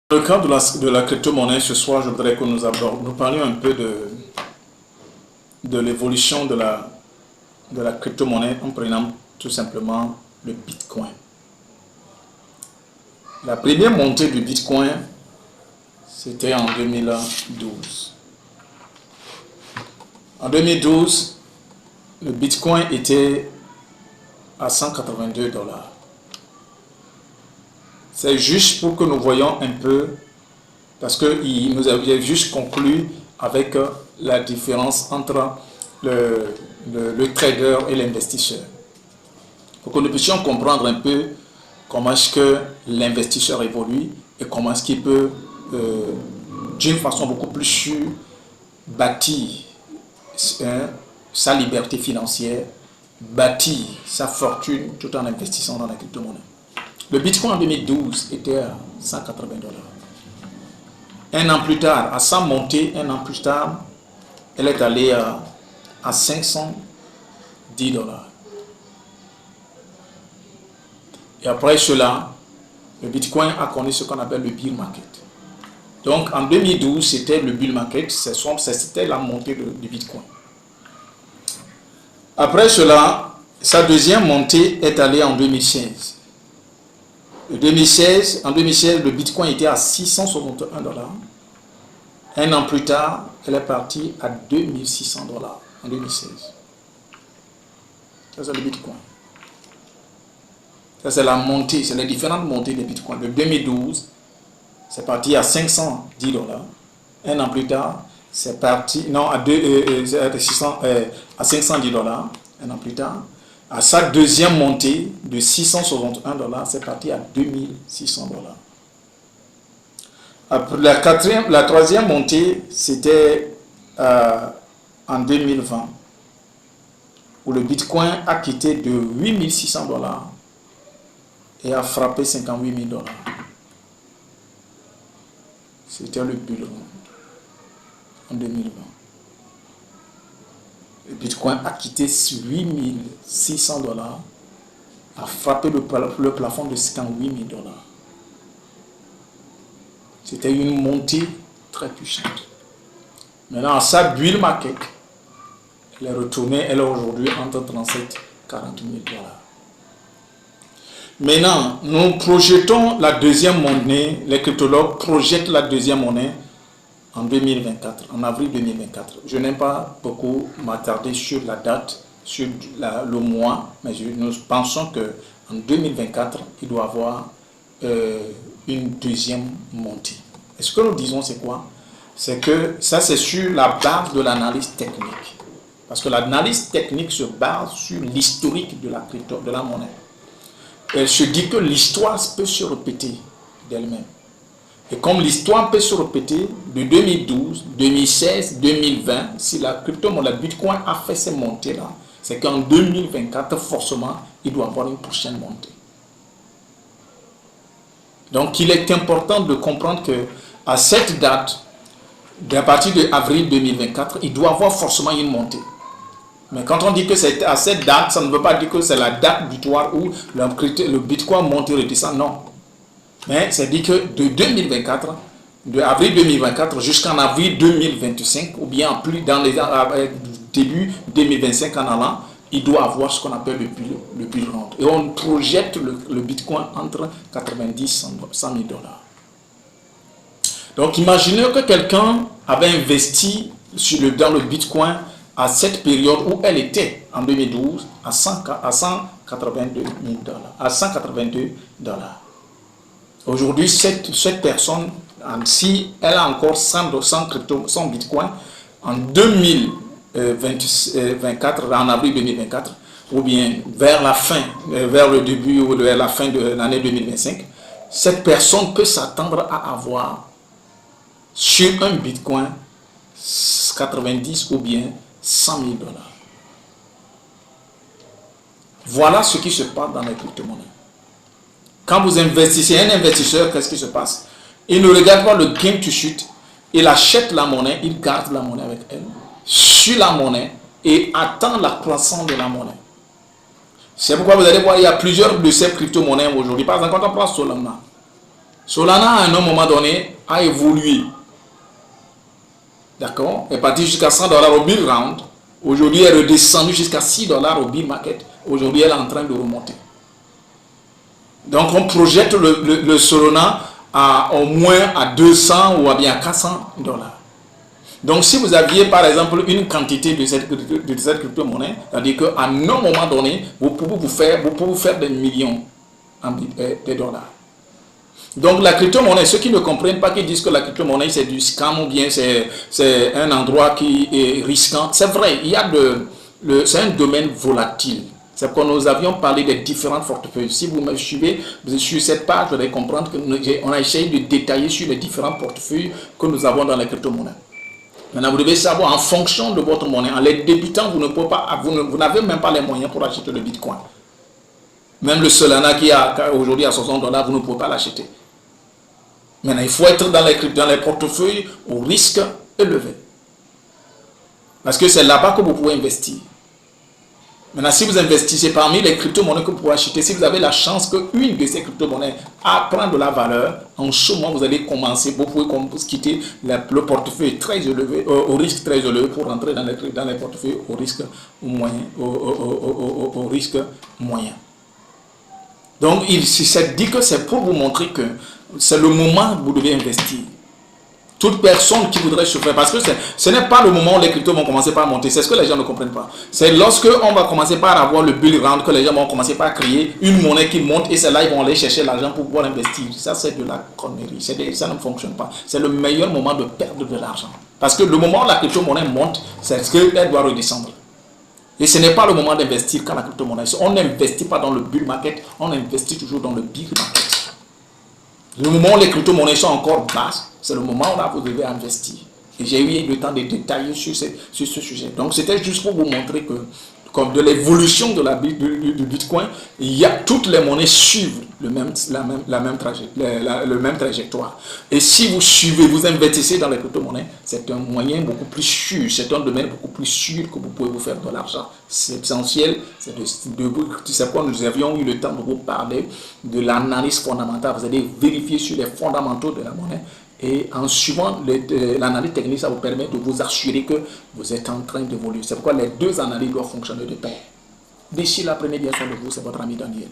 Dans le cadre de la crypto-monnaie, ce soir, je voudrais que nous parlions un peu de l'évolution de la crypto-monnaie en prenant tout simplement le Bitcoin. La première montée du Bitcoin, c'était en 2012. En 2012, le Bitcoin était à 182 $. C'est juste pour que nous voyons un peu, parce qu'il nous avait juste conclu avec la différence entre le trader et l'investisseur. Pour que nous puissions comprendre un peu comment est-ce que l'investisseur évolue et comment est-ce qu'il peut, d'une façon beaucoup plus sûre, bâtir sa liberté financière, bâtir sa fortune tout en investissant dans la crypto-monnaie. Le Bitcoin en 2012 était à 180 $. Un an plus tard, à sa montée, un an plus tard, elle est allée à 510 $. Et après cela, le Bitcoin a connu ce qu'on appelle le bull market. Donc en 2012, c'était le bull market, c'était la montée du Bitcoin. Après cela, sa deuxième montée est allée en 2016. En 2016, le Bitcoin était à 661 $. Un an plus tard, elle est partie à 2600 $ en 2016. Ça, c'est le Bitcoin. Ça, c'est la montée, c'est les différentes montées des Bitcoins. De 2012, c'est parti à 510 $. Un an plus tard, c'est parti, non, à 510 $. Un an plus tard, à sa deuxième montée de 661 $, c'est parti à 2600 $. Après la troisième montée, c'était en 2020, où le Bitcoin a quitté de 8600 $ et a frappé 58 000 $. C'était le bull en 2020. Le Bitcoin a quitté 8600 $, a frappé le plafond de 58 000 $. C'était une montée très puissante. Maintenant, à sa bull market, elle est retournée, elle est aujourd'hui entre 37 et 40 000 $. Maintenant, nous projetons la deuxième monnaie, les cryptologues projettent la deuxième monnaie en 2024, en avril 2024. Je n'aime pas beaucoup m'attarder sur la date, sur le mois, mais nous pensons qu'en 2024, il doit y avoir une deuxième montée. Et ce que nous disons, c'est quoi? C'est que ça, c'est sur la base de l'analyse technique. Parce que l'analyse technique se base sur l'historique de la monnaie. Elle se dit que l'histoire peut se répéter d'elle-même. Et comme l'histoire peut se répéter de 2012, 2016, 2020, si la crypto-monnaie, la Bitcoin a fait ces montées-là, c'est qu'en 2024, forcément, il doit y avoir une prochaine montée. Donc, il est important de comprendre qu'à cette date, à partir de avril 2024, il doit y avoir forcément une montée. Mais quand on dit que c'est à cette date, ça ne veut pas dire que c'est la date butoir où le Bitcoin monte et redescend, non. Mais c'est dit que de 2024, de avril 2024 jusqu'en avril 2025, ou bien plus dans les début 2025 en allant, il doit avoir ce qu'on appelle le bull run. Et on projette le Bitcoin entre 90 et 100 000 $. Donc imaginez que quelqu'un avait investi dans le Bitcoin à cette période où elle était en 2012 à 182 $. Aujourd'hui, cette personne, si elle a encore 100 Bitcoin, en 2024, en avril 2024, ou bien vers le début ou vers la fin de l'année 2025, cette personne peut s'attendre à avoir sur un Bitcoin 90 ou bien 100 000 $. Voilà ce qui se passe dans les crypto-monnaies. Quand vous investissez, un investisseur, qu'est-ce qui se passe? Il ne regarde pas le gain to shoot, il achète la monnaie, il garde la monnaie avec elle, suit la monnaie et attend la croissance de la monnaie. C'est pourquoi vous allez voir, il y a plusieurs de ces crypto-monnaies aujourd'hui. Par exemple, quand on prend Solana, Solana, à un moment donné, a évolué. D'accord? Est parti jusqu'à 100 $ au bull round. Aujourd'hui, elle est redescendue jusqu'à 6 $ au bull market. Aujourd'hui, elle est en train de remonter. Donc, on projette le Solana au moins à 200 ou à bien à 400 $. Donc, si vous aviez par exemple une quantité de cette crypto-monnaie, c'est-à-dire qu'à un moment donné, vous pouvez faire des millions de dollars. Donc, la crypto-monnaie, ceux qui ne comprennent pas, qui disent que la crypto-monnaie c'est du scam ou bien c'est un endroit qui est risquant, c'est vrai, c'est un domaine volatile. C'est quand nous avions parlé des différents portefeuilles. Si vous me suivez sur cette page, vous allez comprendre qu'on a essayé de détailler sur les différents portefeuilles que nous avons dans la crypto-monnaie. Maintenant, vous devez savoir, en fonction de votre monnaie, en les débutant, vous n'avez même pas les moyens pour acheter le Bitcoin. Même le Solana qui est aujourd'hui à 60 $, vous ne pouvez pas l'acheter. Maintenant, il faut être dans les portefeuilles au risque élevé. Parce que c'est là-bas que vous pouvez investir. Maintenant, si vous investissez parmi les crypto-monnaies que vous pouvez acheter, si vous avez la chance qu'une de ces crypto-monnaies prenne de la valeur, en ce moment, vous allez commencer, vous pouvez quitter le portefeuille très élevé, au risque très élevé pour rentrer dans les portefeuilles au risque moyen. Au risque moyen. Donc, c'est dit que c'est pour vous montrer que c'est le moment où vous devez investir. Toute personne qui voudrait se faire, parce que ce n'est pas le moment où les cryptos vont commencer par monter, c'est ce que les gens ne comprennent pas. C'est lorsque on va commencer par avoir le bull round que les gens vont commencer par créer une monnaie qui monte et c'est là ils vont aller chercher l'argent pour pouvoir investir. Ça c'est de la connerie, ça ne fonctionne pas. C'est le meilleur moment de perdre de l'argent. Parce que le moment où la crypto-monnaie monte, c'est ce qu'elle doit redescendre. Et ce n'est pas le moment d'investir quand la crypto-monnaie. On n'investit pas dans le bull market, on investit toujours dans le bear market. Le moment où les crypto-monnaies sont encore basses, c'est le moment où là, vous devez investir. Et j'ai eu le temps de détailler sur ce sujet. Donc, c'était juste pour vous montrer que, comme de l'évolution du Bitcoin, toutes les monnaies suivent le même trajectoire. Et si vous suivez, vous investissez dans les crypto-monnaies, c'est un moyen beaucoup plus sûr, c'est un domaine beaucoup plus sûr que vous pouvez vous faire de l'argent. C'est essentiel, c'est pourquoi nous avions eu le temps de vous parler de l'analyse fondamentale. Vous allez vérifier sur les fondamentaux de la monnaie. Et en suivant l'analyse technique, ça vous permet de vous assurer que vous êtes en train d'évoluer. C'est pourquoi les deux analyses doivent fonctionner de pair. D'ici là, prenez bien soin de vous, c'est votre ami Daniel.